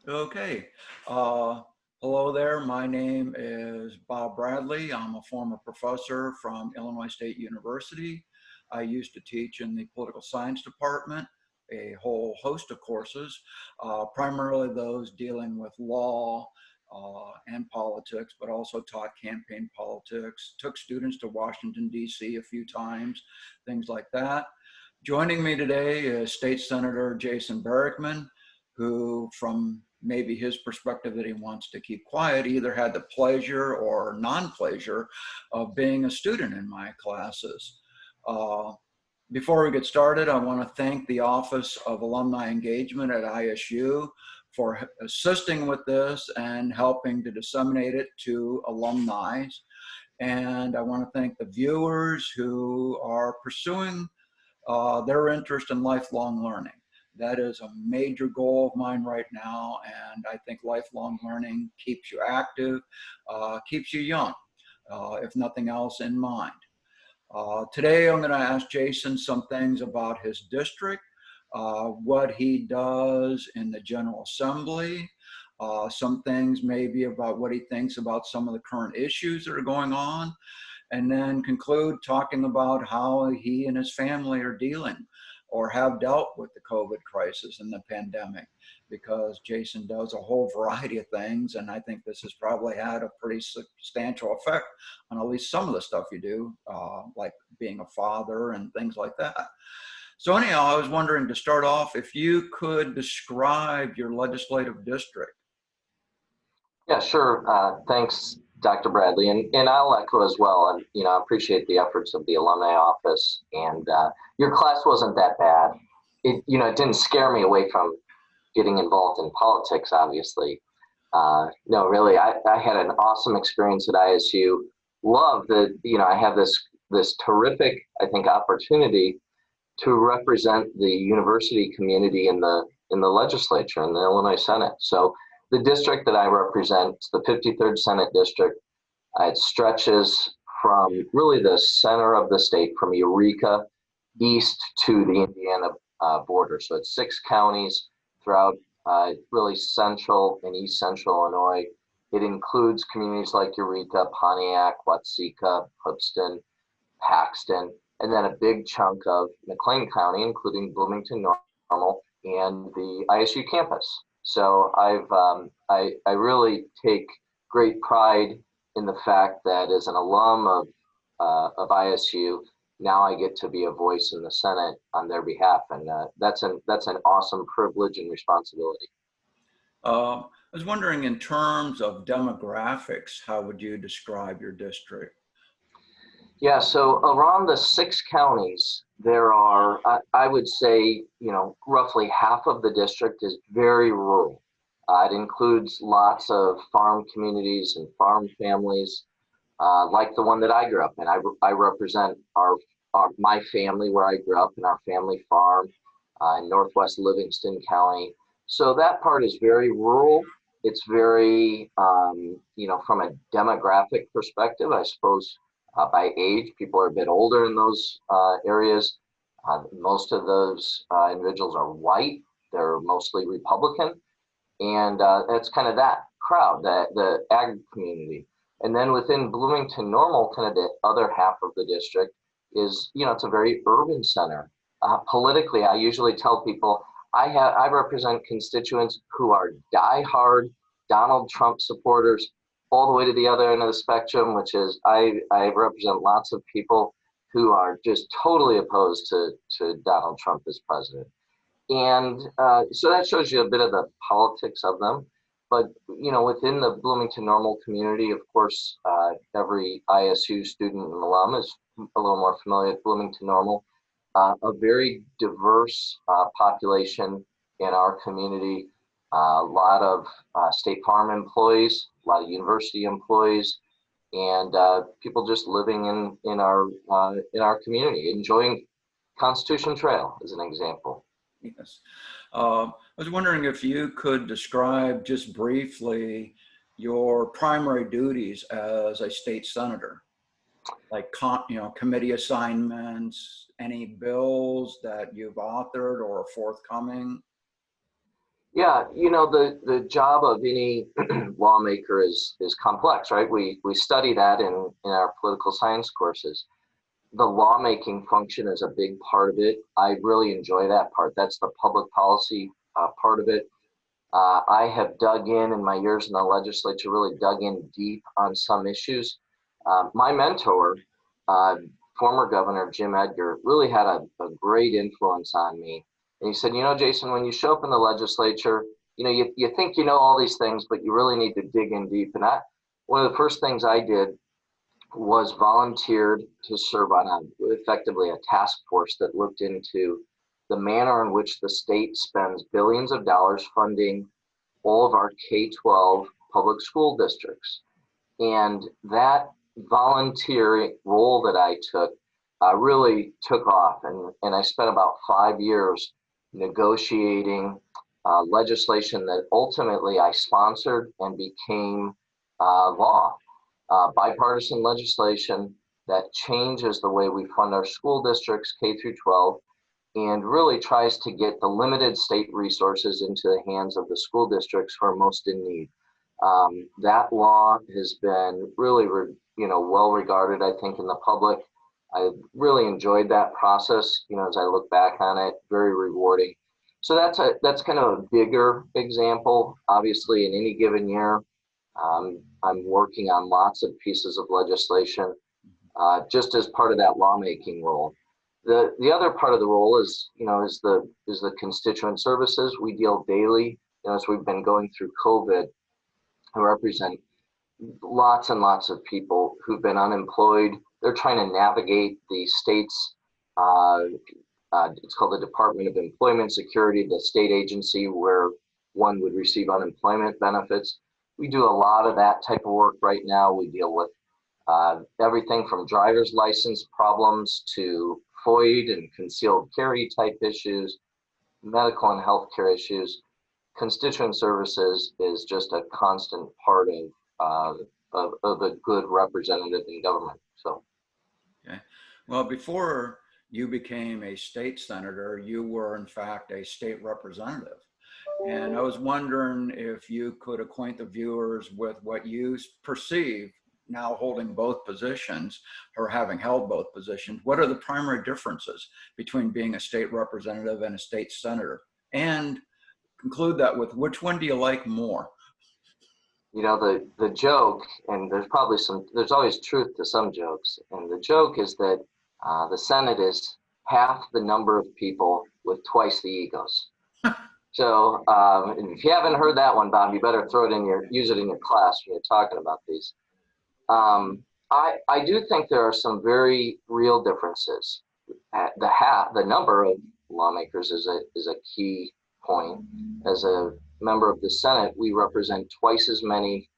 Okay. Uh, Hello there. My name is Bob Bradley. I'm a former professor from Illinois State University. I used to teach in the political science department, a whole host of courses, primarily those dealing with law and politics, but also taught campaign politics, took students to Washington, D.C. a few times, things like that. Joining me today is State Senator Jason Barickman, who, from maybe his perspective that he wants to keep quiet, either had the pleasure or non-pleasure of being a student in my classes. Before we get started, I want to thank the Office of Alumni Engagement at ISU for assisting with this and helping to disseminate it to alumni. And I want to thank the viewers who are pursuing their interest in lifelong learning. That is a major goal of mine right now, and I think lifelong learning keeps you active, keeps you young, if nothing else in mind. Today I'm going to ask Jason some things about his district, what he does in the General Assembly, some things maybe about what he thinks about some of the current issues that are going on, and then conclude talking about how he and his family are dealing or have dealt with the COVID crisis and the pandemic, because Jason does a whole variety of things, and I think this has probably had a pretty substantial effect on at least some of the stuff you do, like being a father and things like that. So anyhow, I was wondering, to start off, if you could describe your legislative district. Yeah, sure. Thanks, Dr. Bradley, and I'll echo as well. And I appreciate the efforts of the alumni office. And your class wasn't that bad. It didn't scare me away from getting involved in politics. Obviously, no, really, I had an awesome experience at ISU. Love that I have this terrific, I think, opportunity to represent the university community in the legislature, in the Illinois Senate. So the district that I represent, the 53rd Senate District, it stretches from really the center of the state, from Eureka east to the Indiana border. So it's 6 counties throughout really central and east central Illinois. It includes communities like Eureka, Pontiac, Watseka, Hoopeston, Paxton, and then a big chunk of McLean County, including Bloomington Normal and the ISU campus. So I really take great pride in the fact that as an alum of ISU, now I get to be a voice in the Senate on their behalf, and that's an awesome privilege and responsibility. I was wondering, in terms of demographics, how would you describe your district? Yeah, so around the 6 counties, there are, I would say, roughly half of the district is very rural. It includes lots of farm communities and farm families, like the one that I grew up in. I represent my family where I grew up, in our family farm in northwest Livingston County. So that part is very rural. It's very, from a demographic perspective, I suppose, by age, people are a bit older in those areas. Most of those individuals are white. They're mostly Republican. And that's kind of that crowd, the ag community. And then within Bloomington Normal, kind of the other half of the district is, it's a very urban center. Politically, I usually tell people I represent constituents who are diehard Donald Trump supporters, all the way to the other end of the spectrum, which is I represent lots of people who are just totally opposed to Donald Trump as president. And so that shows you a bit of the politics of them. But, within the Bloomington Normal community, of course, every ISU student and alum is a little more familiar with Bloomington Normal. A very diverse population in our community. A lot of State Farm employees, a lot of university employees, and people just living in our community, enjoying Constitution Trail as an example. Yes. I was wondering if you could describe just briefly your primary duties as a state senator, like committee assignments, any bills that you've authored or are forthcoming. Yeah, you know, the job of any lawmaker is complex, right? We study that in our political science courses. The lawmaking function is a big part of it. I really enjoy that part. That's the public policy part of it. I have dug in my years in the legislature, really dug in deep on some issues. My mentor, uh, former Governor Jim Edgar, really had a great influence on me. And he said, you know, Jason, when you show up in the legislature, you know, you think you know all these things, but you really need to dig in deep. And one of the first things I did was volunteered to serve on effectively a task force that looked into the manner in which the state spends billions of dollars funding all of our K-12 public school districts. And that volunteer role that I took really took off. And I spent about 5 years negotiating legislation that ultimately I sponsored and became law. Bipartisan legislation that changes the way we fund our school districts, K through 12, and really tries to get the limited state resources into the hands of the school districts who are most in need. That law has been really, well regarded, I think, in the public. I really enjoyed that process. You know, as I look back on it, very rewarding. So that's kind of a bigger example. Obviously, in any given year, I'm working on lots of pieces of legislation, just as part of that lawmaking role. The other part of the role is, is the constituent services. We deal daily, as we've been going through COVID. I represent lots and lots of people who've been unemployed. They're trying to navigate the state's, it's called the Department of Employment Security, the state agency where one would receive unemployment benefits. We do a lot of that type of work right now. We deal with everything from driver's license problems to FOID and concealed carry type issues, medical and healthcare issues. Constituent services is just a constant part of a good representative in government. So, Okay. Well, before you became a state senator, you were in fact a state representative. And I was wondering if you could acquaint the viewers with what you perceive now holding both positions or having held both positions. What are the primary differences between being a state representative and a state senator? And conclude that with which one do you like more? the joke, and there's always truth to some jokes. And the joke is that the Senate is half the number of people with twice the egos. So if you haven't heard that one, Bob, you better use it in your class when you're talking about these. I do think there are some very real differences. The number of lawmakers is a key point. As a member of the Senate, we represent twice as many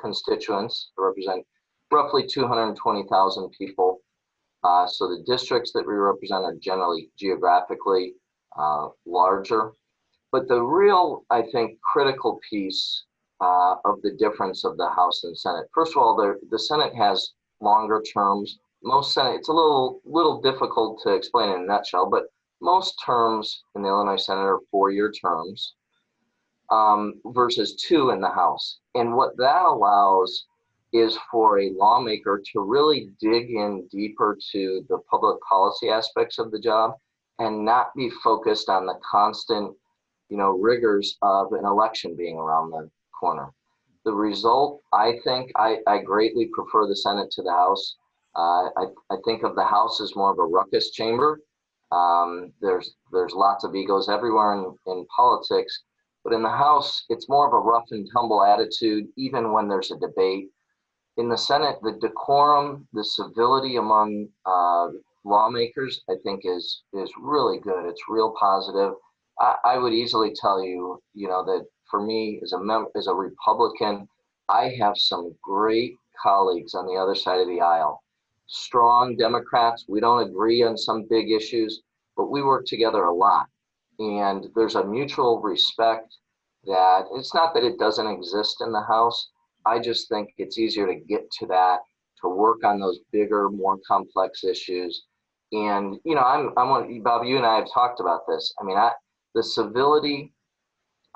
constituents, represent roughly 220,000 people. So the districts that we represent are generally geographically larger. But the real, I think, critical piece of the difference of the House and Senate. First of all, the Senate has longer terms. Most Senate, it's a little difficult to explain in a nutshell, but most terms in the Illinois Senate are 4-year terms versus 2 in the House. And what that allows is for a lawmaker to really dig in deeper to the public policy aspects of the job and not be focused on the constant rigors of an election being around the corner. The result, I think, I greatly prefer the Senate to the House. I think of the House as more of a ruckus chamber. There's lots of egos everywhere in politics, but in the House, it's more of a rough and tumble attitude, even when there's a debate. In the Senate, the decorum, the civility among lawmakers, I think is really good. It's real positive. I would easily tell you, that for me as a Republican, I have some great colleagues on the other side of the aisle. Strong Democrats. We don't agree on some big issues, but we work together a lot. And there's a mutual respect that it's not that it doesn't exist in the House. I just think it's easier to get to that, to work on those bigger, more complex issues. And, Bob, you and I have talked about this. I mean, the civility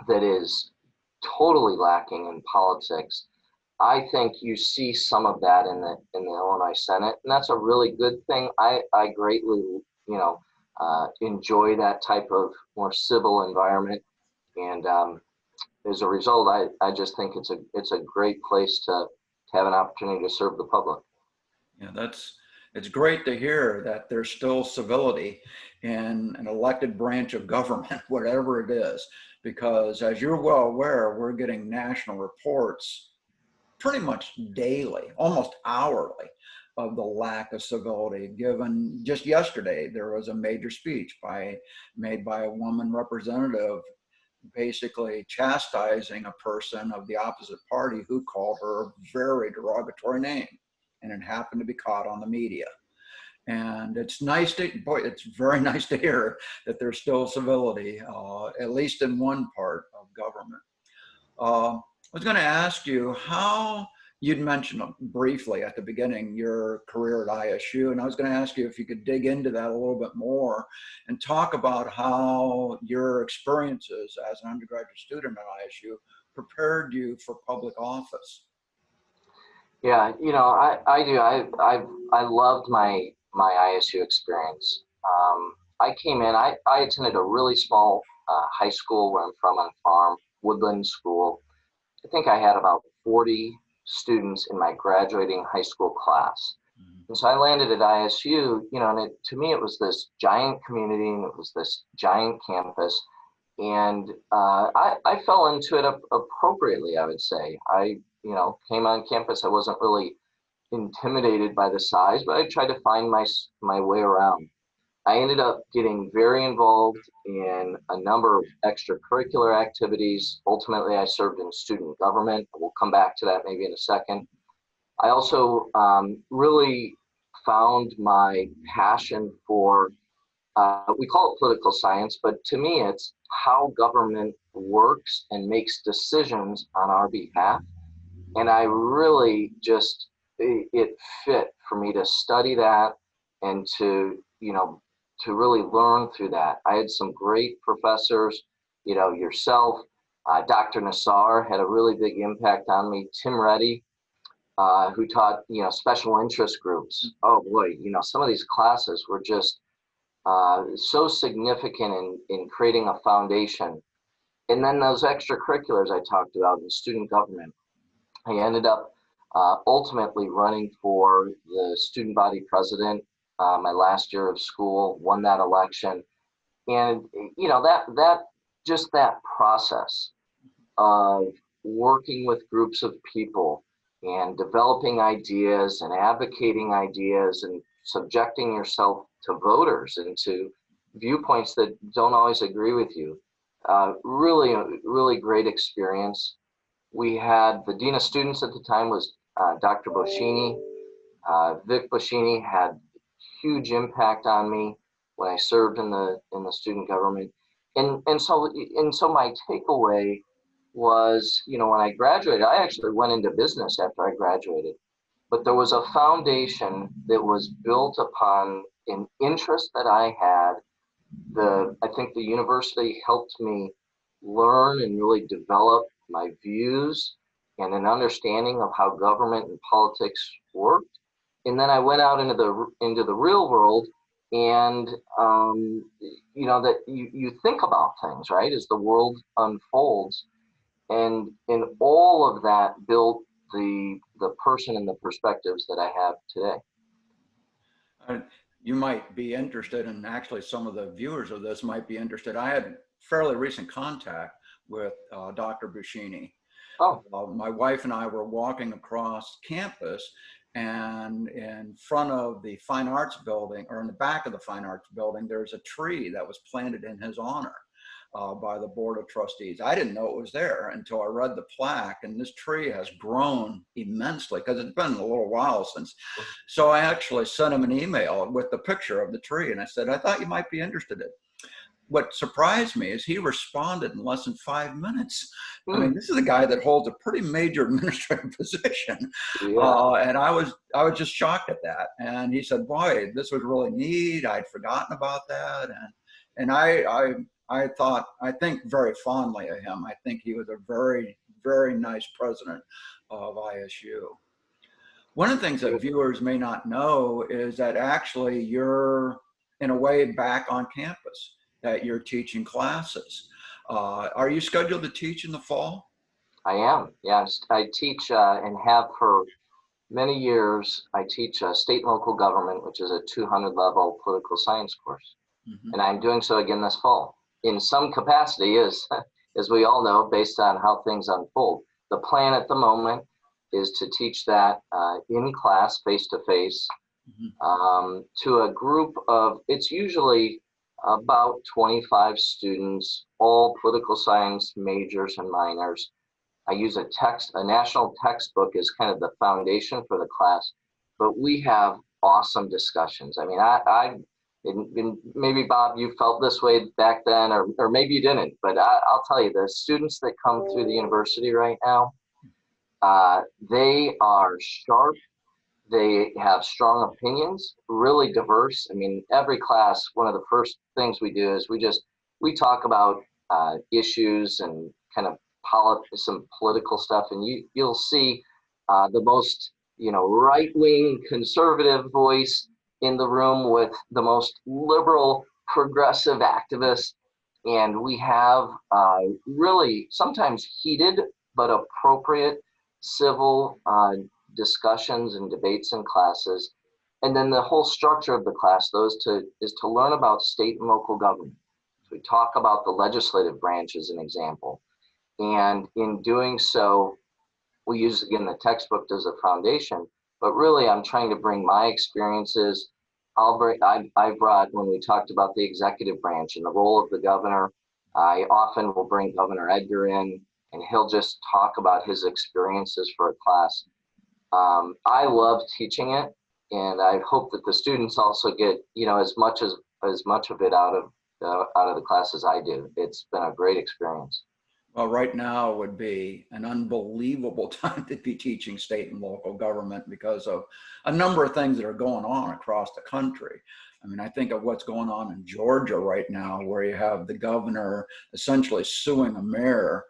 that is totally lacking in politics. I think you see some of that in the Illinois Senate, and that's a really good thing. I greatly, enjoy that type of more civil environment, and as a result, I just think it's a great place to have an opportunity to serve the public. Yeah, it's great to hear that there's still civility in an elected branch of government, whatever it is, because as you're well aware, we're getting national reports pretty much daily, almost hourly, of the lack of civility. Given just yesterday, there was a major speech made by a woman representative, basically chastising a person of the opposite party who called her a very derogatory name, and it happened to be caught on the media. And it's nice to, boy, it's very nice to hear that there's still civility, at least in one part of government. I was going to ask you how you'd mentioned briefly at the beginning your career at ISU, and I was going to ask you if you could dig into that a little bit more and talk about how your experiences as an undergraduate student at ISU prepared you for public office. Yeah, I do. I loved my ISU experience. I came in. I attended a really small high school where I'm from, on a farm, Woodland School. I think I had about 40 students in my graduating high school class. And so I landed at ISU, and to me, it was this giant community, and it was this giant campus. And I fell into it appropriately, I would say. I came on campus. I wasn't really intimidated by the size, but I tried to find my way around. I ended up getting very involved in a number of extracurricular activities. Ultimately, I served in student government. We'll come back to that maybe in a second. I also really found my passion for, we call it political science, but to me, it's how government works and makes decisions on our behalf. And I really just, it fit for me to study that and to really learn through that. I had some great professors, yourself, Dr. Nassar had a really big impact on me. Tim Reddy, who taught, special interest groups. Oh boy, some of these classes were just so significant in creating a foundation. And then those extracurriculars I talked about in student government. I ended up ultimately running for the student body president my last year of school, won that election. And, that process of working with groups of people and developing ideas and advocating ideas and subjecting yourself to voters and to viewpoints that don't always agree with you. Really, really great experience. We had the Dean of Students at the time was Dr. Boschini. Vic Boschini had huge impact on me when I served in the student government. And so my takeaway was, when I graduated, I actually went into business after I graduated, but there was a foundation that was built upon an interest that I had. I think the university helped me learn and really develop my views and an understanding of how government and politics worked. And then I went out into the real world, and that you think about things, right, as the world unfolds, and all of that built the person and the perspectives that I have today. You might be interested, and actually some of the viewers of this might be interested. I had fairly recent contact with Dr. Boschini. Oh. My wife and I were walking across campus, and in front of the Fine Arts building, or in the back of the Fine Arts building, there's a tree that was planted in his honor by the Board of Trustees. I didn't know it was there until I read the plaque, and this tree has grown immensely because it's been a little while since. So I actually sent him an email with the picture of the tree, and I said, I thought you might be interested in it. What surprised me is he responded in less than 5 minutes. I mean, this is a guy that holds a pretty major administrative position. Yeah. And I was just shocked at that. And he said, boy, this was really neat. I'd forgotten about that. And I I think very fondly of him. I think he was a very, very nice president of ISU. One of the things that viewers may not know is that actually you're, in a way, back on campus, that you're teaching classes. Are you scheduled to teach in the fall? I am, yes. I teach and have for many years. I teach state and local government, which is a 200 level political science course. Mm-hmm. And I'm doing so again this fall. In some capacity, as we all know, based on how things unfold. The plan at the moment is to teach that in class, face to face, to a group of, it's usually about 25 students, all political science majors and minors. I use a national textbook as kind of the foundation for the class, but we have awesome discussions. I mean, maybe Bob, you felt this way back then, or maybe you didn't, but I'll tell you, the students that come through the university right now, they are sharp. They have strong opinions, really diverse. I mean, every class, one of the first things we do is we talk about issues and kind of some political stuff, and you'll see the most right-wing conservative voice in the room with the most liberal progressive activists, and we have really sometimes heated but appropriate civil discussions and debates in classes. And then the whole structure of the class is to learn about state and local government. So we talk about the legislative branch as an example. And in doing so, we use, again, the textbook as a foundation, but really I'm trying to bring my experiences. I brought, when we talked about the executive branch and the role of the governor, I often will bring Governor Edgar in, and he'll just talk about his experiences for a class. I love teaching it, and I hope that the students also get, as much of it out of the class as I do. It's been a great experience. Well, right now would be an unbelievable time to be teaching state and local government because of a number of things that are going on across the country. I mean, I think of what's going on in Georgia right now, where you have the governor essentially suing a mayor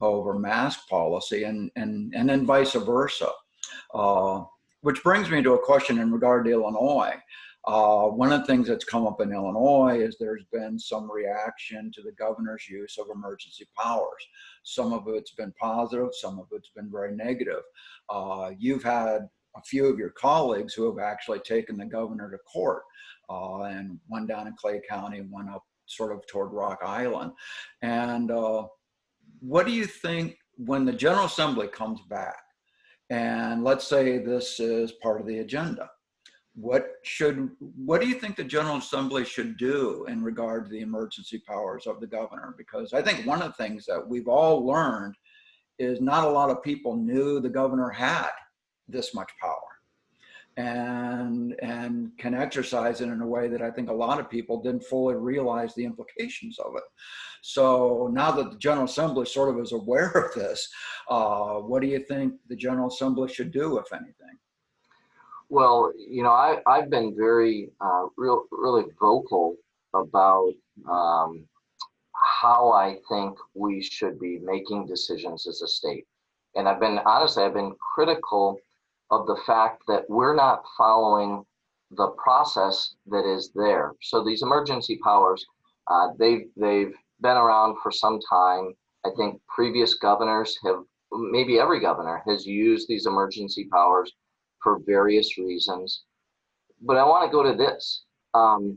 over mask policy, and then vice versa. Which brings me to a question in regard to Illinois. One of the things that's come up in Illinois is there's been some reaction to the governor's use of emergency powers. Some of it's been positive, some of it's been very negative. You've had a few of your colleagues who have actually taken the governor to court, and one down in Clay County, one up sort of toward Rock Island. And what do you think when the General Assembly comes back, and let's say this is part of the agenda? What do you think the General Assembly should do in regard to the emergency powers of the governor? Because I think one of the things that we've all learned is not a lot of people knew the governor had this much power and can exercise it in a way that I think a lot of people didn't fully realize the implications of it. So now that the General Assembly sort of is aware of this, what do you think the General Assembly should do, if anything? Well, I've been very, really vocal about how I think we should be making decisions as a state. And I've been critical of the fact that we're not following the process that is there. So these emergency powers, they've been around for some time. I think previous governors maybe every governor has used these emergency powers for various reasons. But I want to go to this. I'd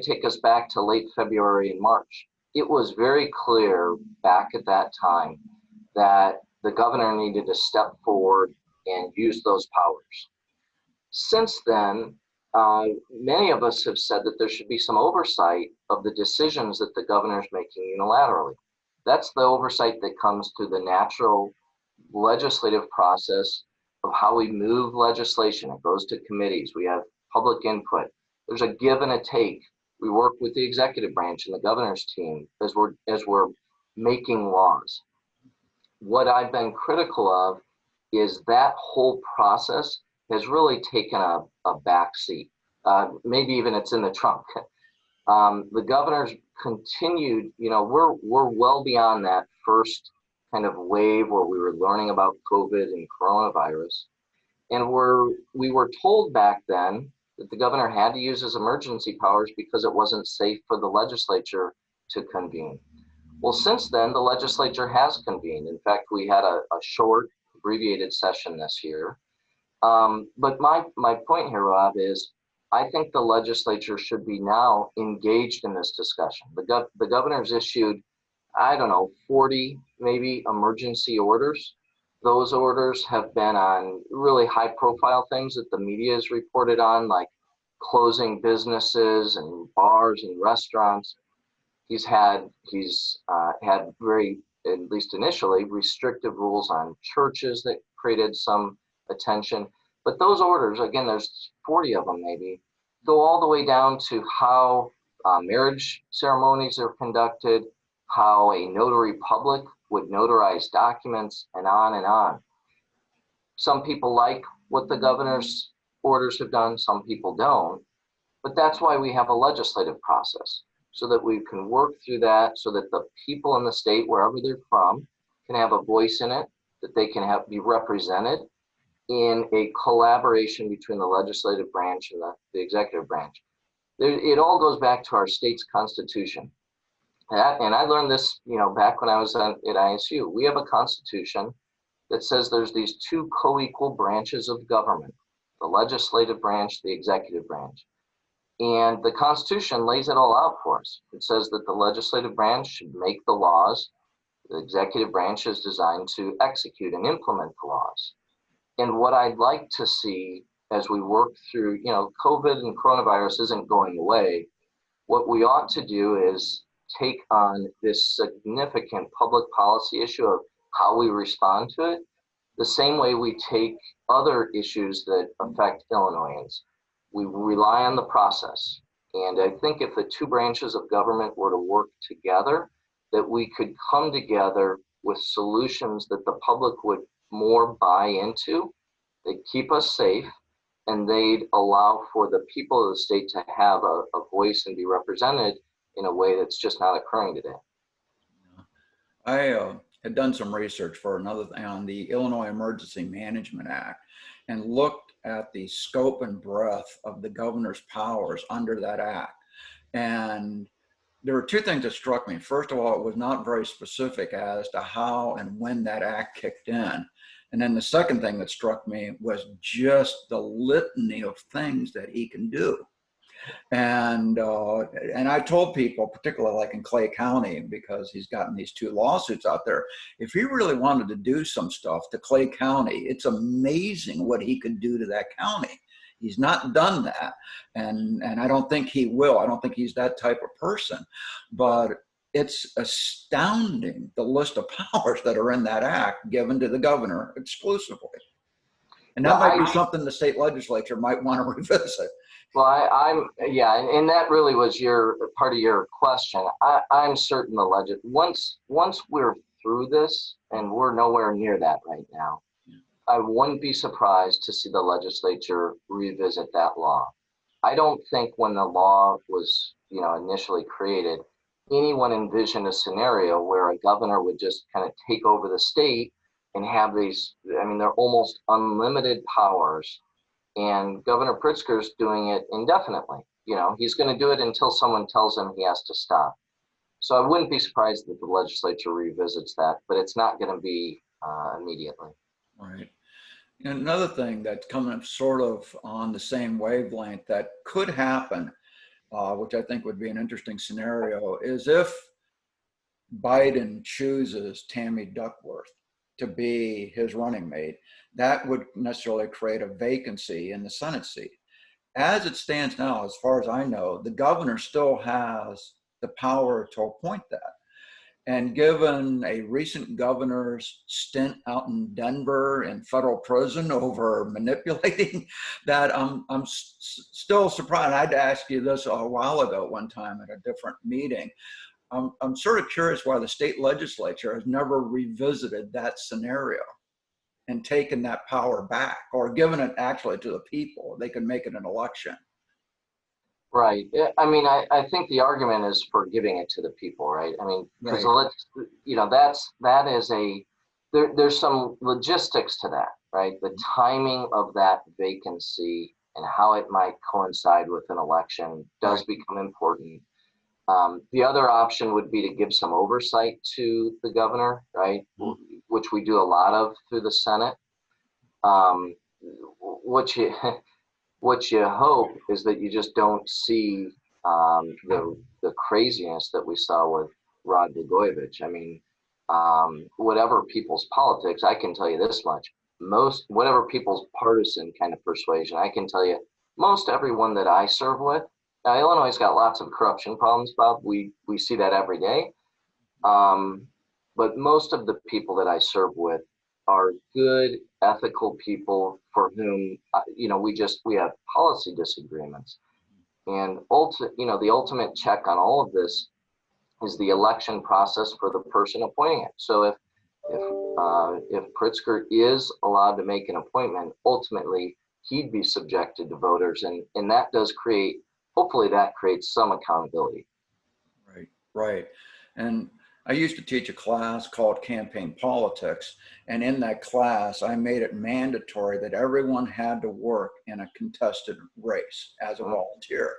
take us back to late February and March. It was very clear back at that time that the governor needed to step forward and use those powers. Since then, many of us have said that there should be some oversight of the decisions that the governor is making unilaterally. That's the oversight that comes through the natural legislative process of how we move legislation. It goes to committees. We have public input. There's a give and a take. We work with the executive branch and the governor's team as we're making laws. What I've been critical of is that whole process has really taken a back seat. Maybe even it's in the trunk. The governor's continued, we're well beyond that first kind of wave where we were learning about COVID and coronavirus. And we were told back then that the governor had to use his emergency powers because it wasn't safe for the legislature to convene. Well, since then, the legislature has convened. In fact, we had a short, abbreviated session this year. But my point here, Rob, is I think the legislature should be now engaged in this discussion. The governor's issued, I don't know, 40 maybe emergency orders. Those orders have been on really high profile things that the media has reported on, like closing businesses and bars and restaurants. He's had very, at least initially, restrictive rules on churches that created some attention. But those orders, again, there's 40 of them maybe, go all the way down to how marriage ceremonies are conducted, how a notary public would notarize documents, and on and on. Some people like what the governor's orders have done, some people don't, but that's why we have a legislative process, so that we can work through that, so that the people in the state, wherever they're from, can have a voice in it, that they can be represented in a collaboration between the legislative branch and the executive branch. It all goes back to our state's constitution. And I learned this, back when I was at ISU. We have a constitution that says there's these two co-equal branches of government, the legislative branch, the executive branch. And the Constitution lays it all out for us. It says that the legislative branch should make the laws. The executive branch is designed to execute and implement the laws. And what I'd like to see as we work through, COVID and coronavirus isn't going away. What we ought to do is take on this significant public policy issue of how we respond to it, the same way we take other issues that affect Illinoisans. We rely on the process. And I think if the two branches of government were to work together, that we could come together with solutions that the public would more buy into. They'd keep us safe, and they'd allow for the people of the state to have a voice and be represented in a way that's just not occurring today. I had done some research for another thing on the Illinois Emergency Management Act and looked at the scope and breadth of the governor's powers under that act. And there were two things that struck me. First of all, it was not very specific as to how and when that act kicked in. And then the second thing that struck me was just the litany of things that he can do. And I told people, particularly like in Clay County, because he's gotten these two lawsuits out there, if he really wanted to do some stuff to Clay County, it's amazing what he could do to that county. He's not done that, and I don't think he will. I don't think he's that type of person, but it's astounding the list of powers that are in that act given to the governor exclusively. And that might be something the state legislature might want to revisit. Well, and that really was part of your question. I'm certain once we're through this, and we're nowhere near that right now, I wouldn't be surprised to see the legislature revisit that law. I don't think when the law was, initially created, anyone envisioned a scenario where a governor would just kind of take over the state and have these, they're almost unlimited powers. And Governor Pritzker's doing it indefinitely. He's going to do it until someone tells him he has to stop. So I wouldn't be surprised that the legislature revisits that, but it's not going to be immediately. Right. And another thing that's coming sort of on the same wavelength that could happen, which I think would be an interesting scenario, is if Biden chooses Tammy Duckworth to be his running mate, that would necessarily create a vacancy in the Senate seat. As it stands now, as far as I know, the governor still has the power to appoint that. And given a recent governor's stint out in Denver in federal prison over manipulating that, I'm still surprised. I'd asked you this a while ago one time at a different meeting. I'm sort of curious why the state legislature has never revisited that scenario and taken that power back, or given it actually to the people. They can make it an election. Right. Yeah, I mean, I think the argument is for giving it to the people, right? I mean, because Right. that is there's some logistics to that, right? The timing of that vacancy and how it might coincide with an election does Right. become important. The other option would be to give some oversight to the governor, right? Mhm. Which we do a lot of through the Senate. Um, what you what you hope is that you just don't see the craziness that we saw with Rod Blagojevich. I mean, whatever people's politics, I can tell you this much: whatever people's partisan kind of persuasion, I can tell you most everyone that I serve with. Now, Illinois's got lots of corruption problems, Bob. We see that every day. Um, but most of the people that I serve with are good, ethical people for whom, we have policy disagreements. And the ultimate check on all of this is the election process for the person appointing it. So if Pritzker is allowed to make an appointment, ultimately he'd be subjected to voters, and that does hopefully that creates some accountability. Right, right. And I used to teach a class called campaign politics. And in that class, I made it mandatory that everyone had to work in a contested race as a volunteer.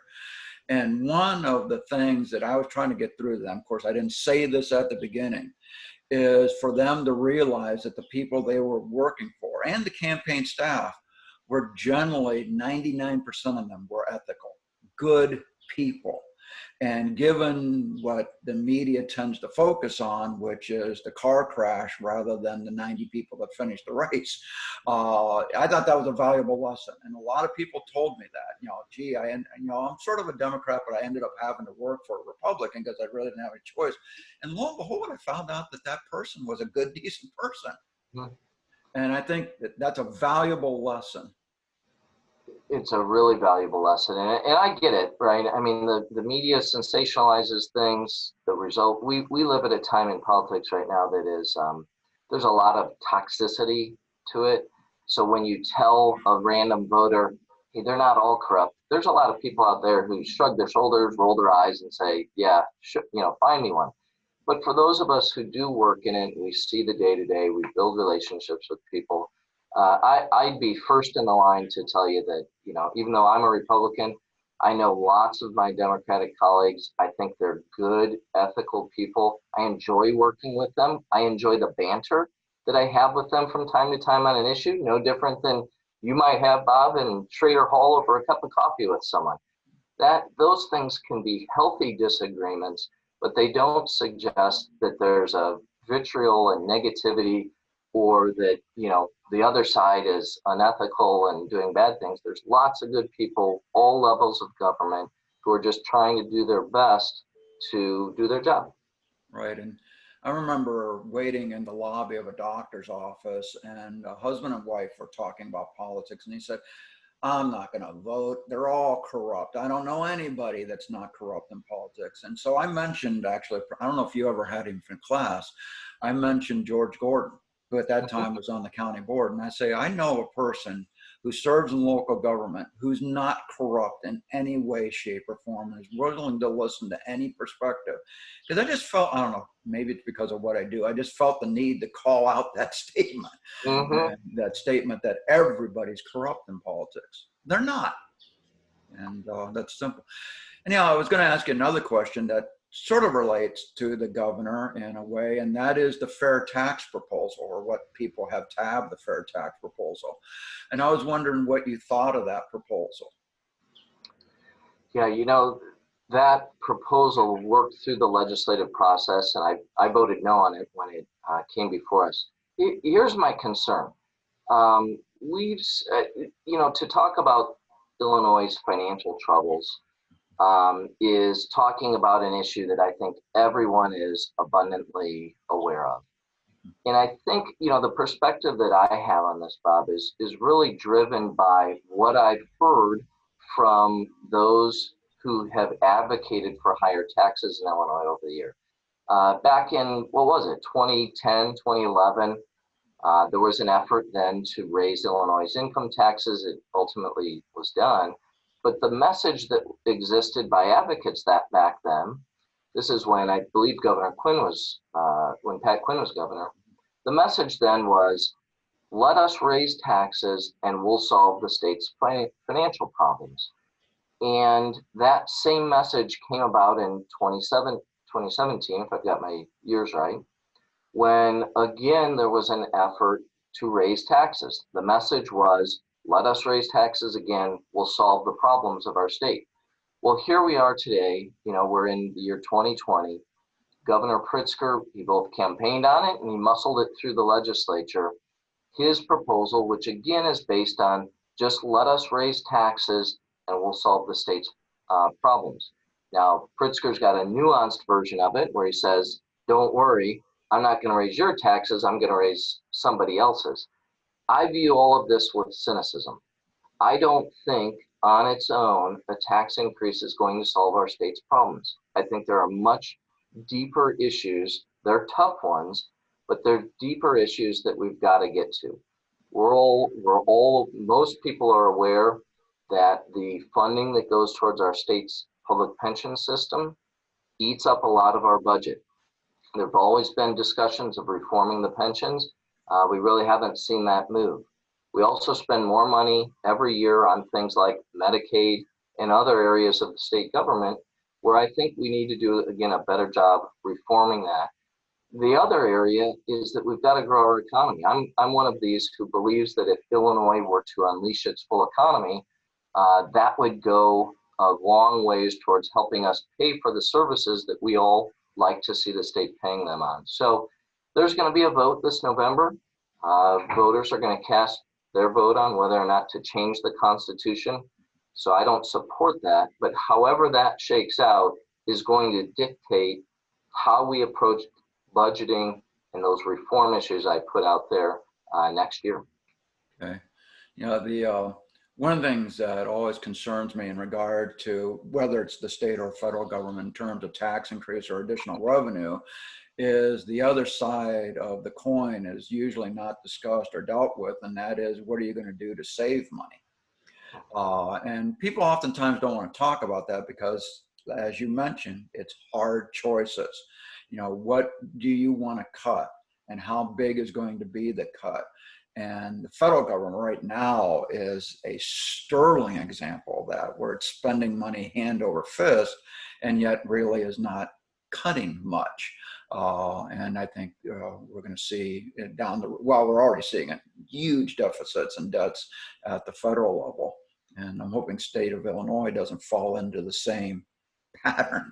And one of the things that I was trying to get through to them, of course, I didn't say this at the beginning, is for them to realize that the people they were working for and the campaign staff were generally 99% of them were ethical, good people. And given what the media tends to focus on, which is the car crash rather than the 90 people that finished the race, I thought that was a valuable lesson. And a lot of people told me that, gee, I'm sort of a Democrat, but I ended up having to work for a Republican because I really didn't have any choice. And lo and behold, I found out that that person was a good, decent person. Hmm. And I think that that's a valuable lesson. It's a really valuable lesson, and I get it, right? I mean, the media sensationalizes things. The result, we live at a time in politics right now that is there's a lot of toxicity to it. So when you tell a random voter, hey, they're not all corrupt, there's a lot of people out there who shrug their shoulders, roll their eyes, and say, yeah, find me one. But for those of us who do work in it, we see the day to day, we build relationships with people. I'd be first in the line to tell you that, even though I'm a Republican, I know lots of my Democratic colleagues. I think they're good, ethical people. I enjoy working with them. I enjoy the banter that I have with them from time to time on an issue, no different than you might have, Bob, in Schrader Hall over a cup of coffee with someone. Those things can be healthy disagreements, but they don't suggest that there's a vitriol and negativity, or that the other side is unethical and doing bad things. There's lots of good people, all levels of government, who are just trying to do their best to do their job. Right. And I remember waiting in the lobby of a doctor's office, and a husband and wife were talking about politics. And he said, I'm not going to vote. They're all corrupt. I don't know anybody that's not corrupt in politics. And so I mentioned, actually, I don't know if you ever had him in class, I mentioned George Gordon, who at that time was on the county board. And I say, I know a person who serves in local government who's not corrupt in any way, shape, or form, and is willing to listen to any perspective. Because I just felt, I don't know, maybe it's because of what I do, I just felt the need to call out that statement. Mm-hmm. That statement that everybody's corrupt in politics. They're not. And that's simple. Anyhow, I was going to ask you another question that sort of relates to the governor in a way, and that is the fair tax proposal, or what people have tabbed the fair tax proposal. And I was wondering what you thought of that proposal. Yeah, that proposal worked through the legislative process, and I voted no on it when it came before us. Here's my concern. To talk about Illinois' financial troubles is talking about an issue that I think everyone is abundantly aware of. And I think, the perspective that I have on this, Bob, is really driven by what I've heard from those who have advocated for higher taxes in Illinois over the year. Back in, 2010, 2011, there was an effort then to raise Illinois' income taxes. It ultimately was done. But the message that existed by advocates that back then, this is when I believe Governor Quinn was, when Pat Quinn was governor, the message then was, let us raise taxes and we'll solve the state's financial problems. And that same message came about in 2017, if I've got my years right, when again there was an effort to raise taxes. The message was, let us raise taxes again, we'll solve the problems of our state. Well, here we are today, we're in the year 2020. Governor Pritzker, he both campaigned on it and he muscled it through the legislature. His proposal, which again is based on just let us raise taxes and we'll solve the state's problems. Now, Pritzker's got a nuanced version of it where he says, don't worry, I'm not going to raise your taxes, I'm going to raise somebody else's. I view all of this with cynicism. I don't think on its own a tax increase is going to solve our state's problems. I think there are much deeper issues. They're tough ones, but they're deeper issues that we've got to get to. Most people are aware that the funding that goes towards our state's public pension system eats up a lot of our budget. There have always been discussions of reforming the pensions. We really haven't seen that move. We also spend more money every year on things like Medicaid and other areas of the state government where I think we need to do, again, a better job reforming that. The other area is that we've got to grow our economy. I'm one of these who believes that if Illinois were to unleash its full economy, that would go a long ways towards helping us pay for the services that we all like to see the state paying them on. So there's going to be a vote this November. Voters are going to cast their vote on whether or not to change the Constitution. So I don't support that, but however that shakes out is going to dictate how we approach budgeting and those reform issues I put out there next year. Okay. One of the things that always concerns me in regard to whether it's the state or federal government in terms of tax increase or additional revenue is the other side of the coin is usually not discussed or dealt with, and that is, what are you going to do to save money? And people oftentimes don't want to talk about that because, as you mentioned, it's hard choices. What do you want to cut and how big is going to be the cut? And the federal government right now is a sterling example of that, where it's spending money hand over fist and yet really is not cutting much. And I think we're going to see it we're already seeing it, huge deficits and debts at the federal level. And I'm hoping state of Illinois doesn't fall into the same pattern.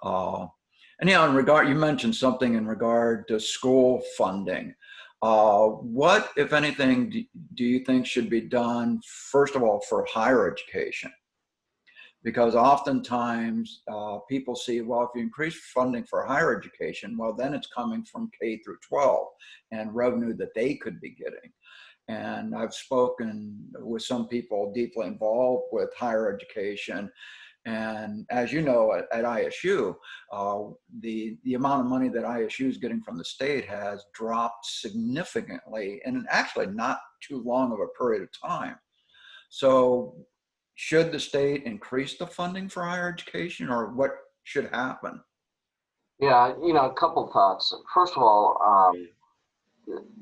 And you mentioned something in regard to school funding. What, if anything, do you think should be done, first of all, for higher education? Because oftentimes people see, well, if you increase funding for higher education, well, then it's coming from K through 12 and revenue that they could be getting. And I've spoken with some people deeply involved with higher education. And as you know, at ISU, the amount of money that ISU is getting from the state has dropped significantly, and actually not too long of a period of time. So should the state increase the funding for higher education, or what should happen? Yeah, a couple thoughts. First of all,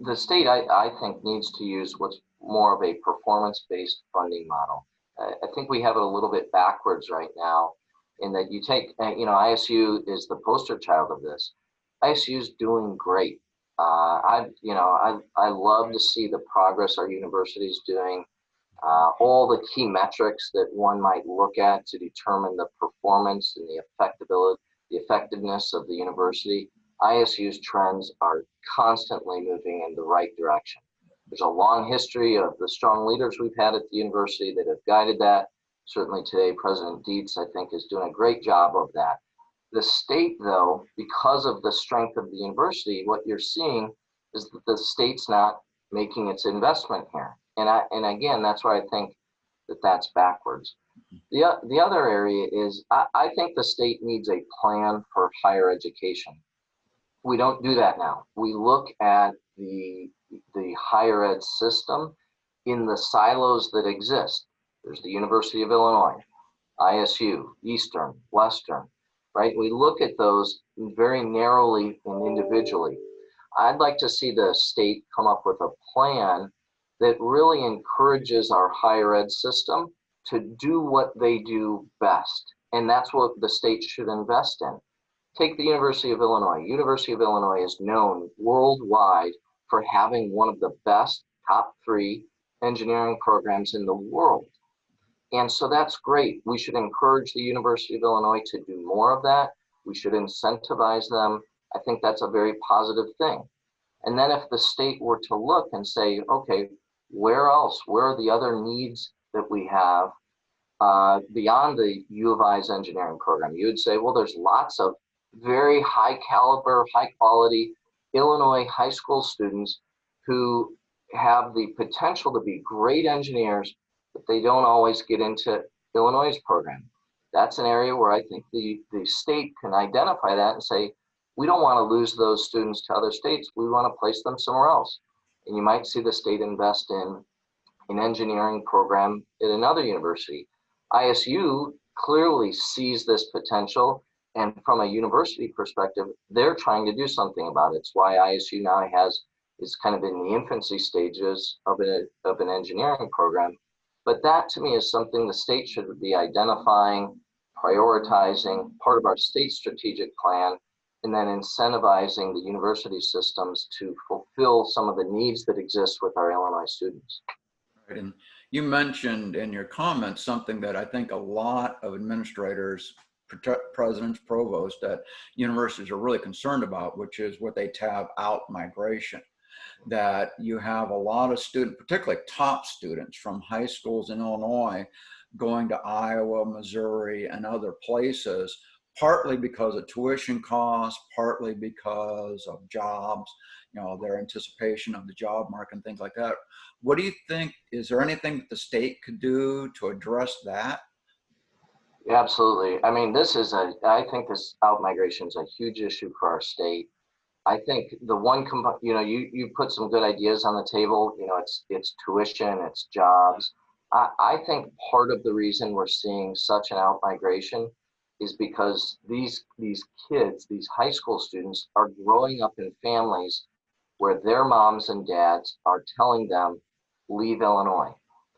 the state, I think, needs to use what's more of a performance-based funding model. I think we have it a little bit backwards right now in that you take, ISU is the poster child of this. ISU is doing great. I love to see the progress our university is doing, all the key metrics that one might look at to determine the performance and the effectiveness of the university. ISU's trends are constantly moving in the right direction. There's a long history of the strong leaders we've had at the university that have guided that. Certainly today, President Dietz, I think, is doing a great job of that. The state, though, because of the strength of the university, what you're seeing is that the state's not making its investment here. And again, that's why I think that that's backwards. The other area is I think the state needs a plan for higher education. We don't do that now. We look at the higher ed system in the silos that exist. There's the University of Illinois, ISU, Eastern, Western, right? We look at those very narrowly and individually. I'd like to see the state come up with a plan that really encourages our higher ed system to do what they do best. And that's what the state should invest in. Take the University of Illinois. University of Illinois is known worldwide for having one of the best top 3 engineering programs in the world. And so that's great. We should encourage the University of Illinois to do more of that. We should incentivize them. I think that's a very positive thing. And then if the state were to look and say, okay, where else? Where are the other needs that we have beyond the U of I's engineering program? You would say, well, there's lots of very high caliber, high quality Illinois high school students who have the potential to be great engineers, but they don't always get into Illinois' program. That's an area where I think the state can identify that and say, we don't want to lose those students to other states. We want to place them somewhere else. And you might see the state invest in an engineering program at another university. ISU clearly sees this potential, and from a university perspective, they're trying to do something about it. It's why ISU now is kind of in the infancy stages of an engineering program. But that to me is something the state should be identifying, prioritizing, part of our state strategic plan, and then incentivizing the university systems to fulfill some of the needs that exist with our Illinois students. Right. And you mentioned in your comments something that I think a lot of administrators, presidents, provosts at universities are really concerned about, which is what they tab out migration. That you have a lot of students, particularly top students from high schools in Illinois, going to Iowa, Missouri, and other places, partly because of tuition costs, partly because of jobs, their anticipation of the job market and things like that. What do you think? Is there anything that the state could do to address that? Yeah, absolutely. I mean, I think this out-migration is a huge issue for our state. I think the one component, you put some good ideas on the table. It's tuition, it's jobs. I think part of the reason we're seeing such an out-migration is because these kids, these high school students, are growing up in families where their moms and dads are telling them, leave Illinois,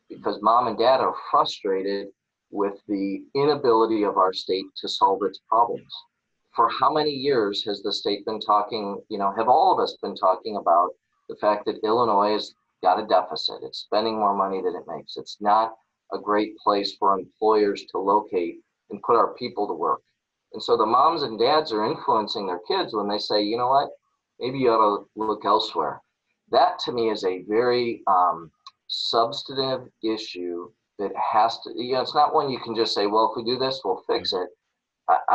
because mom and dad are frustrated with the inability of our state to solve its problems. For how many years has the state been talking, have all of us been talking about the fact that Illinois has got a deficit? It's spending more money than it makes. It's not a great place for employers to locate and put our people to work. And so the moms and dads are influencing their kids when they say, you know what, maybe you ought to look elsewhere. That to me is a very substantive issue that has to, it's not one you can just say, well, if we do this, we'll fix it.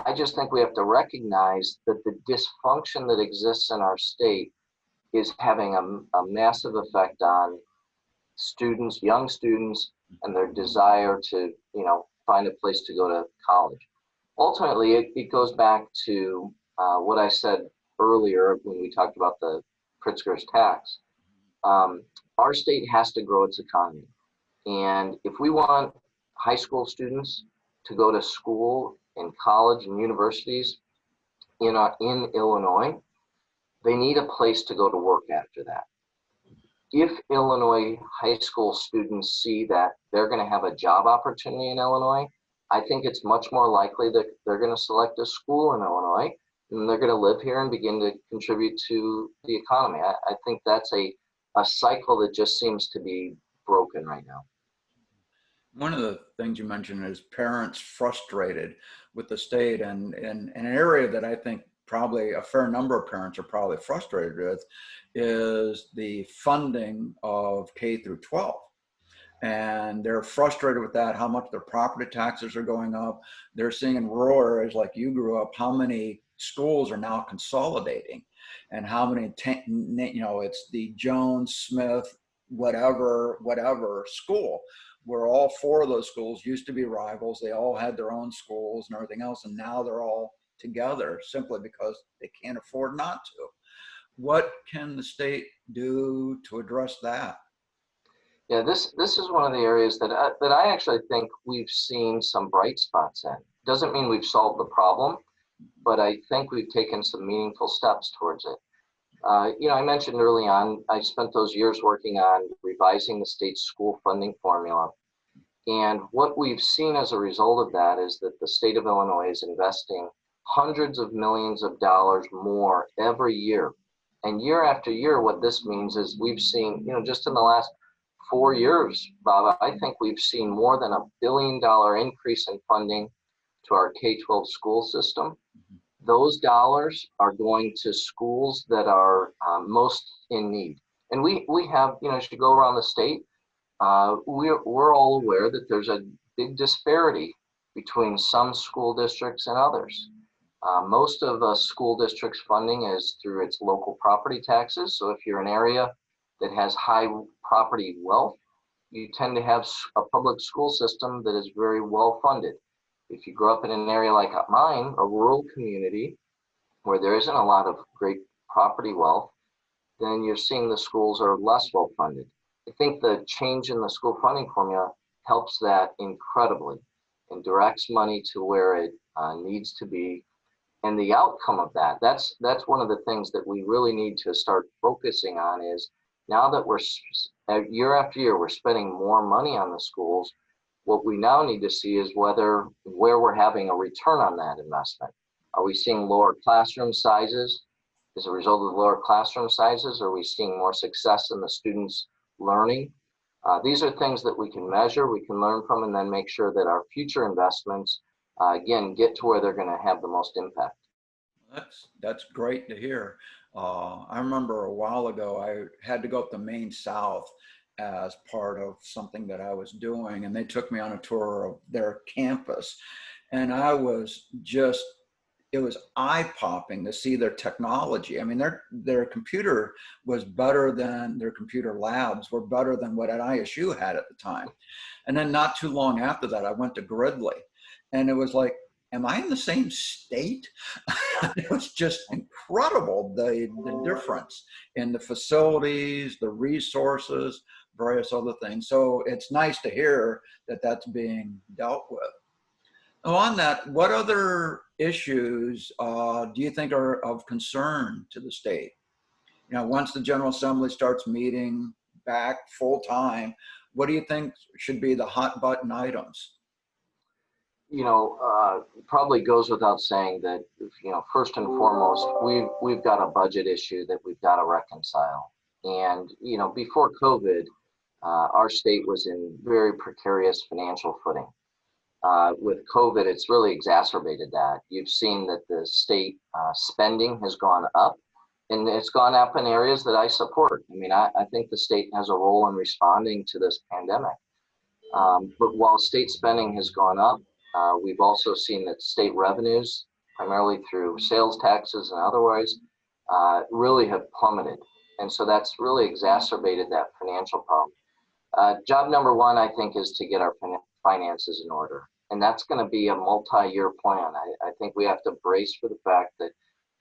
I just think we have to recognize that the dysfunction that exists in our state is having a massive effect on students, young students, and their desire to, find a place to go to college. Ultimately, it goes back to what I said earlier when we talked about the Pritzker's tax. Our state has to grow its economy. And if we want high school students to go to school and college and universities in Illinois, they need a place to go to work after that. If Illinois high school students see that they're going to have a job opportunity in Illinois, I think it's much more likely that they're going to select a school in Illinois and they're going to live here and begin to contribute to the economy. I think that's a cycle that just seems to be broken right now. One of the things you mentioned is parents frustrated with the state, and an area that I think probably a fair number of parents are probably frustrated with is the funding of K through 12. And they're frustrated with that, how much their property taxes are going up. They're seeing in rural areas like you grew up, how many schools are now consolidating and how many, it's the Jones, Smith, whatever school, where all 4 of those schools used to be rivals. They all had their own schools and everything else. And now they're all together simply because they can't afford not to. What can the state do to address that? Yeah, this is one of the areas that I actually think we've seen some bright spots in. Doesn't mean we've solved the problem, but I think we've taken some meaningful steps towards it. I mentioned early on, I spent those years working on revising the state's school funding formula. And what we've seen as a result of that is that the state of Illinois is investing hundreds of millions of dollars more every year. And year after year, what this means is we've seen, just in the last 4 years, Bob, I think we've seen more than $1 billion increase in funding to our K-12 school system. Those dollars are going to schools that are most in need. And we have, as you go around the state, we're all aware that there's a big disparity between some school districts and others. Most of a school district's funding is through its local property taxes. So if you're an area that has high property wealth, you tend to have a public school system that is very well funded. If you grow up in an area like mine, a rural community where there isn't a lot of great property wealth, then you're seeing the schools are less well funded. I think the change in the school funding formula helps that incredibly and directs money to where it needs to be. And the outcome of that's one of the things that we really need to start focusing on is now that we're year after year, we're spending more money on the schools. What we now need to see is where we're having a return on that investment. Are we seeing lower classroom sizes as a result of lower classroom sizes? Are we seeing more success in the students' learning? These are things that we can measure, we can learn from, and then make sure that our future investments, again, get to where they're going to have the most impact. That's great to hear. I remember a while ago, I had to go up to Maine South as part of something that I was doing, and they took me on a tour of their campus, and it was eye-popping to see their technology. I mean, their computer was better than their computer labs were better than what at ISU had at the time. And then not too long after that, I went to Gridley, and it was like, am I in the same state? It was just incredible, the difference in the facilities, the resources, various other things. So it's nice to hear that that's being dealt with. On that, what other issues do you think are of concern to the state? Once the General Assembly starts meeting back full time, what do you think should be the hot button items? Probably goes without saying that, first and foremost, we've got a budget issue that we've got to reconcile. And, before COVID, our state was in very precarious financial footing. With COVID, it's really exacerbated that. You've seen that the state spending has gone up, and it's gone up in areas that I support. I mean, I think the state has a role in responding to this pandemic. But while state spending has gone up, we've also seen that state revenues, primarily through sales taxes and otherwise, really have plummeted. And so that's really exacerbated that financial problem. Job number one, I think, is to get our finances in order. And that's going to be a multi-year plan. I think we have to brace for the fact that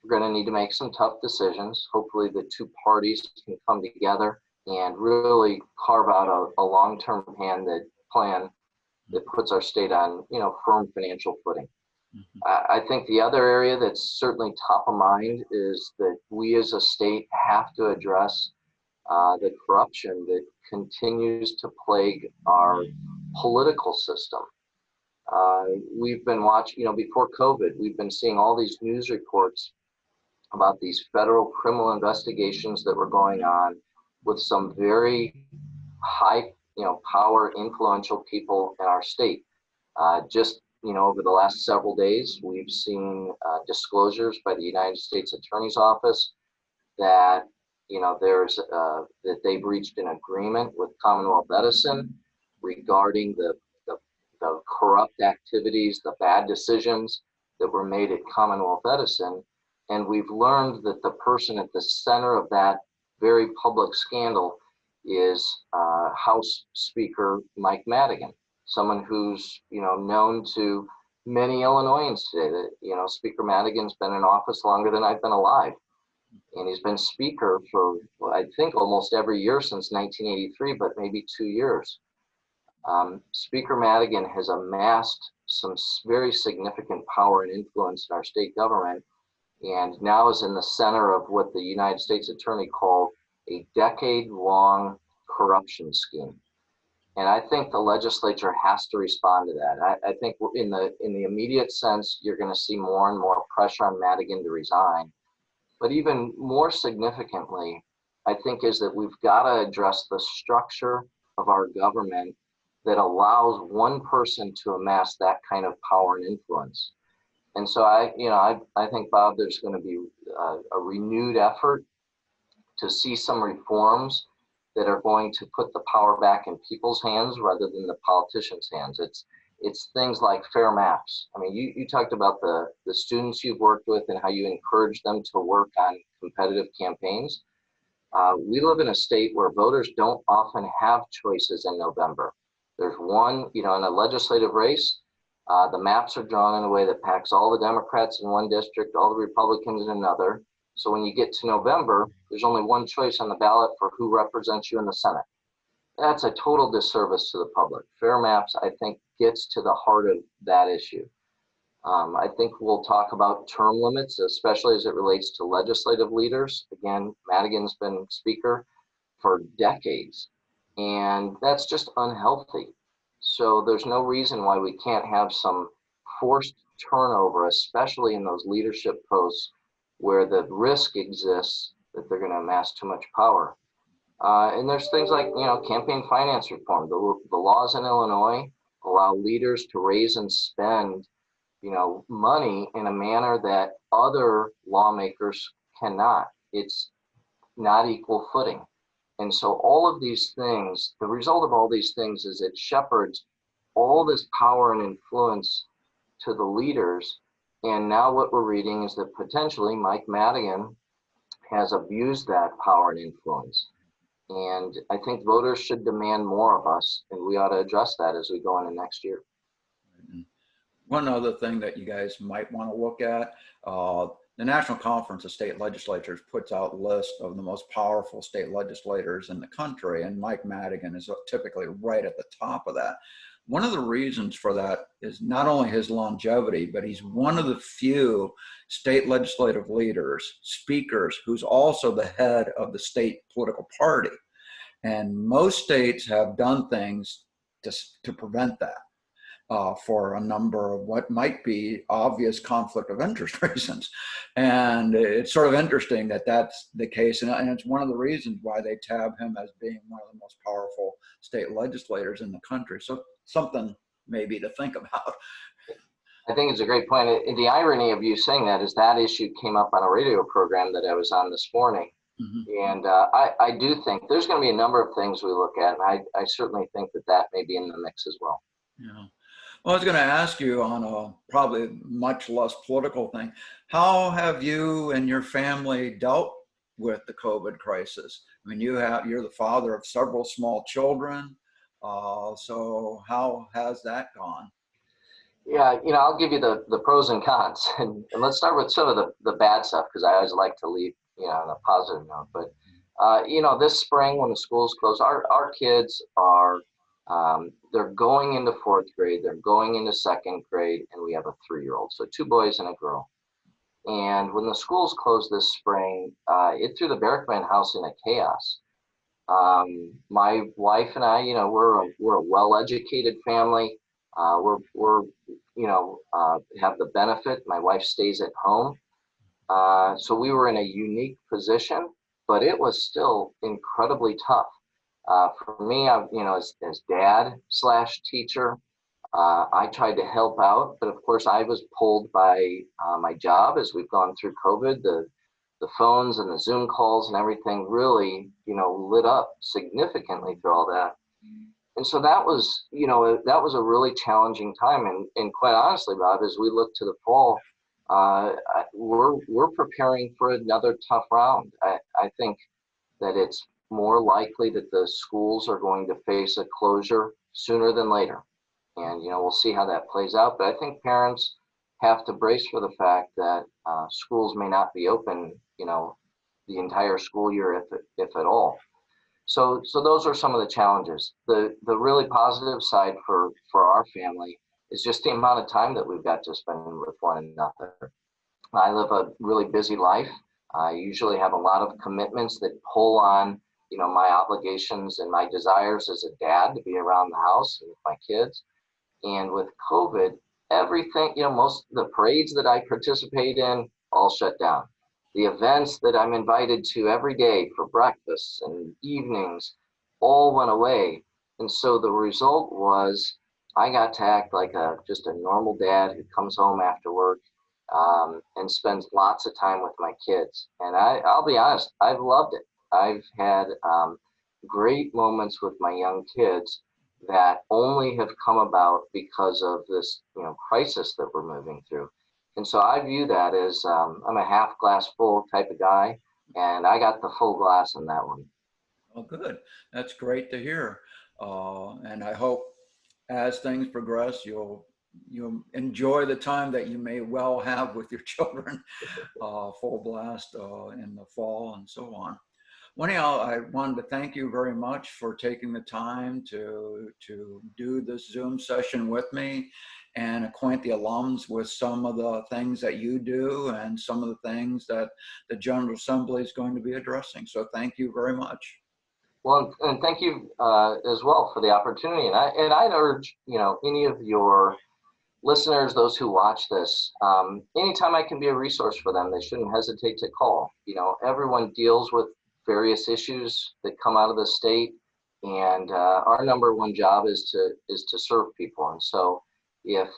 we're going to need to make some tough decisions. Hopefully the two parties can come together and really carve out a long-term plan that puts our state on, firm financial footing. I think the other area that's certainly top of mind is that we as a state have to address the corruption that continues to plague our political system. We've been watching, before COVID, we've been seeing all these news reports about these federal criminal investigations that were going on with some very high, power, influential people in our state. Over the last several days, we've seen disclosures by the United States Attorney's Office that that they've reached an agreement with Commonwealth Edison regarding the corrupt activities, the bad decisions that were made at Commonwealth Edison. And we've learned that the person at the center of that very public scandal is House Speaker Mike Madigan, someone who's known to many Illinoisans today. That Speaker Madigan's been in office longer than I've been alive. And he's been speaker for, well, I think, almost every year since 1983, but maybe 2 years. Speaker Madigan has amassed some very significant power and influence in our state government, and now is in the center of what the United States Attorney called a decade-long corruption scheme. And I think the legislature has to respond to that. I think in the immediate sense, you're going to see more and more pressure on Madigan to resign. But even more significantly, I think is that we've got to address the structure of our government that allows one person to amass that kind of power and influence. And so I think, Bob, there's going to be a renewed effort to see some reforms that are going to put the power back in people's hands rather than the politicians' hands. It's things like fair maps. I mean, you talked about the students you've worked with and how you encourage them to work on competitive campaigns. We live in a state where voters don't often have choices in November. There's one, in a legislative race, the maps are drawn in a way that packs all the Democrats in one district, all the Republicans in another. So when you get to November, there's only one choice on the ballot for who represents you in the Senate. That's a total disservice to the public. Fair maps, I think, gets to the heart of that issue. I think we'll talk about term limits, especially as it relates to legislative leaders. Again, Madigan's been speaker for decades, and that's just unhealthy. So there's no reason why we can't have some forced turnover, especially in those leadership posts where the risk exists that they're going to amass too much power. And there's things like, campaign finance reform. The laws in Illinois allow leaders to raise and spend, money in a manner that other lawmakers cannot. It's not equal footing. And so all of these things, the result of all these things is it shepherds all this power and influence to the leaders. And now what we're reading is that potentially Mike Madigan has abused that power and influence. And I think voters should demand more of us, and we ought to address that as we go into next year. One other thing that you guys might want to look at, the National Conference of State Legislatures puts out a list of the most powerful state legislators in the country, and Mike Madigan is typically right at the top of that. One of the reasons for that is not only his longevity, but he's one of the few state legislative leaders, speakers, who's also the head of the state political party. And most states have done things to prevent that. For a number of what might be obvious conflict of interest reasons. And it's sort of interesting that that's the case. And it's one of the reasons why they tab him as being one of the most powerful state legislators in the country. So something maybe to think about. I think it's a great point. And the irony of you saying that is that issue came up on a radio program that I was on this morning. Mm-hmm. And I do think there's going to be a number of things we look at. And I certainly think that may be in the mix as well. Yeah. Well, I was going to ask you on a probably much less political thing. How have you and your family dealt with the COVID crisis? I mean, you're the father of several small children. So how has that gone? Yeah, I'll give you the pros and cons. And let's start with some of the bad stuff, because I always like to leave, on a positive note. But, this spring when the schools close, our kids are, they're going into fourth grade, they're going into second grade, and we have a 3-year-old. So 2 boys and a girl. And when the schools closed this spring, it threw the Barickman house into chaos. My wife and I, we're a well-educated family. We're have the benefit. My wife stays at home. So we were in a unique position, but it was still incredibly tough. For me, as dad/teacher, I tried to help out, but of course I was pulled by my job as we've gone through COVID. The phones and the Zoom calls and everything really, lit up significantly through all that. And so that was a really challenging time. And quite honestly, Bob, as we look to the fall, we're preparing for another tough round. I think that it's more likely that the schools are going to face a closure sooner than later. And, we'll see how that plays out. But I think parents have to brace for the fact that schools may not be open, the entire school year, if at all. So those are some of the challenges. The really positive side for our family is just the amount of time that we've got to spend with one another. I live a really busy life. I usually have a lot of commitments that pull on, my obligations and my desires as a dad to be around the house and with my kids. And with COVID, everything, most of the parades that I participate in all shut down. The events that I'm invited to every day for breakfasts and evenings all went away. And so the result was I got to act like just a normal dad who comes home after work and spends lots of time with my kids. And I'll be honest, I've loved it. I've had great moments with my young kids that only have come about because of this, crisis that we're moving through. And so I view that as I'm a half glass full type of guy, and I got the full glass on that one. Oh, good. That's great to hear. And I hope as things progress, you'll enjoy the time that you may well have with your children, full blast in the fall and so on. Well, anyhow, I wanted to thank you very much for taking the time to do this Zoom session with me and acquaint the alums with some of the things that you do and some of the things that the General Assembly is going to be addressing. So thank you very much. Well, and thank you as well for the opportunity. And I'd urge, any of your listeners, those who watch this, anytime I can be a resource for them, they shouldn't hesitate to call. Everyone deals with various issues that come out of the state, and our number one job is to serve people. And so, if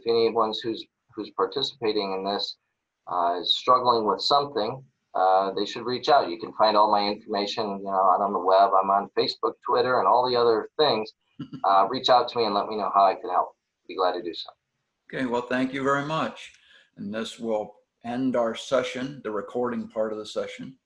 anyone who's participating in this is struggling with something, they should reach out. You can find all my information, out on the web. I'm on Facebook, Twitter, and all the other things. Reach out to me and let me know how I can help. Be glad to do so. Okay, well, thank you very much. And this will end our session, the recording part of the session.